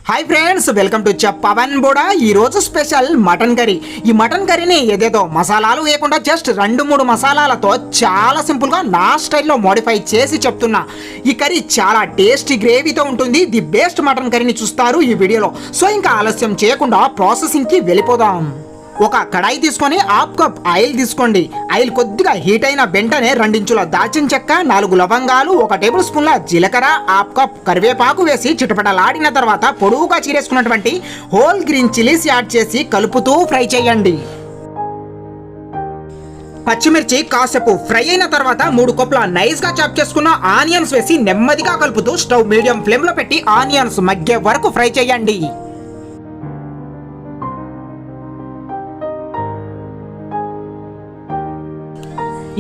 Hi friends, welcome to Pavan Boda. ఈ రోజు special mutton curry. ఈ మటన్ కర్రీని ఏదేదో మసాలాలు వేయకుండా జస్ట్ 2-3 మసాలాలతో చాలా సింపుల్గా నా స్టైల్లో మోడిఫై చేసి చెప్తున్నా. ఈ కర్రీ చాలా టేస్టీ గ్రేవీతో ఉంటుంది. ది బెస్ట్ మటన్ కర్రీని చూస్తారు ఈ వీడియోలో. సో ఇంకా ఆలస్యం చేయకుండా ప్రాసెసింగ్కి వెళ్ళిపోదాం. ఒక కడాయి తీసుకొని 1/2 కప్ ఆయిల్ తీసుకోండి. ఆయిల్ కొద్దిగా హీట్ అయిన వెంటనే 2 ఇంచుల దాల్చిన చెక్క, 4 లవంగాలు, 1 టేబుల్ స్పూన్ల జీలకర్ర, 1/2 కప్ కరివేపాకు వేసి చిటపటలాడిన తర్వాత పొడవుగా చీరేసుకున్నటువంటి హోల్ గ్రీన్ చిల్లీస్ యాడ్ చేసి కలుపుతూ ఫ్రై చేయండి. పచ్చిమిర్చి కాసేపు ఫ్రై అయిన తర్వాత 3 కప్పుల నైస్ గా చాప్ చేసుకున్న ఆనియన్స్ వేసి నెమ్మదిగా కలుపుతూ స్టవ్ మీడియం ఫ్లేమ్ లో పెట్టి ఆనియన్స్ మగ్గే వరకు ఫ్రై చేయండి.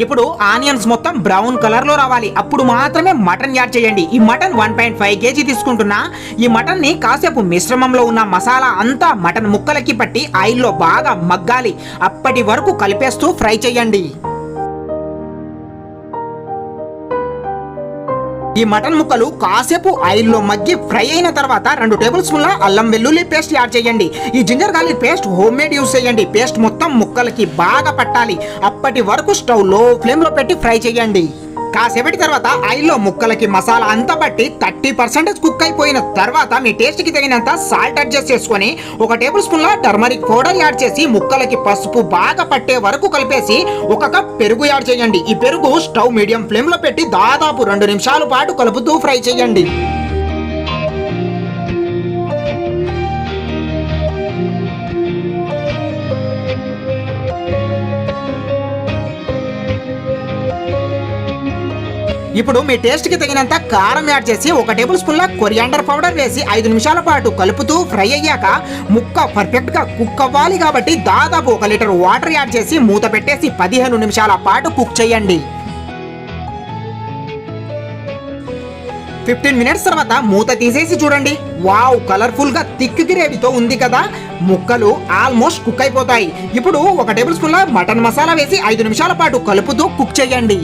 ఇప్పుడు ఆనియన్స్ మొత్తం బ్రౌన్ కలర్ లో రావాలి. అప్పుడు మాత్రమే మటన్ యాడ్ చేయండి. ఈ మటన్ 1.5 kg తీసుకుంటున్నా. ఈ మటన్ ని కాసేపు మిశ్రమంలో ఉన్న మసాలా అంతా మటన్ ముక్కలకి పట్టి ఆయిల్లో బాగా మగ్గాలి. అప్పటి వరకు కలిపేస్తూ ఫ్రై చేయండి. ఈ మటన్ ముక్కలు కాసేపు ఆయిల్లో మగ్గి ఫ్రై అయిన తర్వాత 2 టేబుల్ స్పూన్ల అల్లం వెల్లుల్లి పేస్ట్ యాడ్ చేయండి. ఈ ginger garlic paste homemade use చేయండి. పేస్ట్ మొత్తం ముక్కలకి బాగా పట్టాలి. అప్పటి వరకు స్టవ్ లో ఫ్లేమ్ లో పెట్టి ఫ్రై చేయండి. కాసేపటి తర్వాత ఆయిల్లో ముక్కలకి మసాలా అంతా పట్టి 30% కుక్ అయిపోయిన తర్వాత మీ టేస్ట్ కి తగినంత సాల్ట్ అడ్జస్ట్ చేసుకొని 1 టేబుల్ స్పూన్ల టర్మరిక్ పౌడర్ యాడ్ చేసి ముక్కలకి పసుపు బాగా పట్టే వరకు కలిపేసి 1 కప్ పెరుగు యాడ్ చేయండి. ఈ పెరుగు స్టవ్ మీడియం ఫ్లేమ్ లో పెట్టి దాదాపు 2 నిమిషాల పాటు కలుపుతూ ఫ్రై చేయండి. ఇప్పుడు మీ టేస్ట్ కి తగినంత కారం యాడ్ చేసి 1 టేబుల్ స్పూన్ల కొరియాండర్ పౌడర్ వేసి 5 నిమిషాల పాటు కలుపుతూ ఫ్రై అయ్యాక ముక్క పర్ఫెక్ట్ గా కుక్ అవ్వాలి కాబట్టి దాదాపు 1 లీటర్ వాటర్ యాడ్ చేసి మూత పెట్టేసి 15 నిమిషాల పాటు కుక్ చేయండి. 15 మినిట్స్ తర్వాత మూత తీసేసి చూడండి. వావ్, కలర్ఫుల్ గా థిక్ గ్రేవీతో ఉంది కదా. ముక్కలు ఆల్మోస్ట్ కుక్ అయిపోతాయి. ఇప్పుడు 1 టేబుల్ స్పూన్ల మటన్ మసాలా వేసి 5 నిమిషాల పాటు కలుపుతూ కుక్ చేయండి.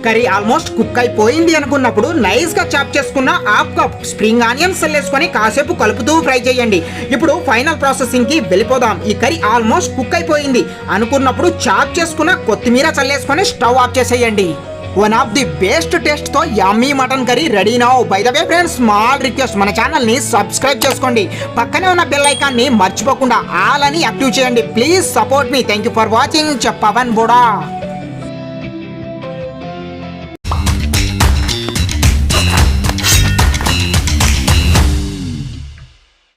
కర్రీ ఆల్మోస్ట్ కుక్ అయిపోయింది అనుకున్నప్పుడు నైస్ గా చాప్ చేసుకున్న 1/2 కప్ స్ప్రింగ్ ఆనియన్స్ చల్లేసుకొని కాసేపు కలుపుతూ ఫ్రై చేయండి. ఇప్పుడు ఫైనల్ ప్రాసెసింగ్ కి వెళ్ళిపోదాం. ఈ కర్రీ ఆల్మోస్ట్ కుక్ అయిపోయింది అనుకున్నప్పుడు చాప్ చేసుకున్న కొత్తిమీర చల్లేసుకొని స్టవ్ ఆఫ్ చేసేయండి. One of the best taste తో yummy mutton curry ready now. By the way friends, small request, మన ఛానల్ ని సబ్స్క్రైబ్ చేసుకోండి. పక్కనే ఉన్న బెల్ ఐకాన్ ని మర్చిపోకుండా ఆల్ అని యాక్టివ్ చేయండి. Please support me. Thank you for watching. Pavan Boda.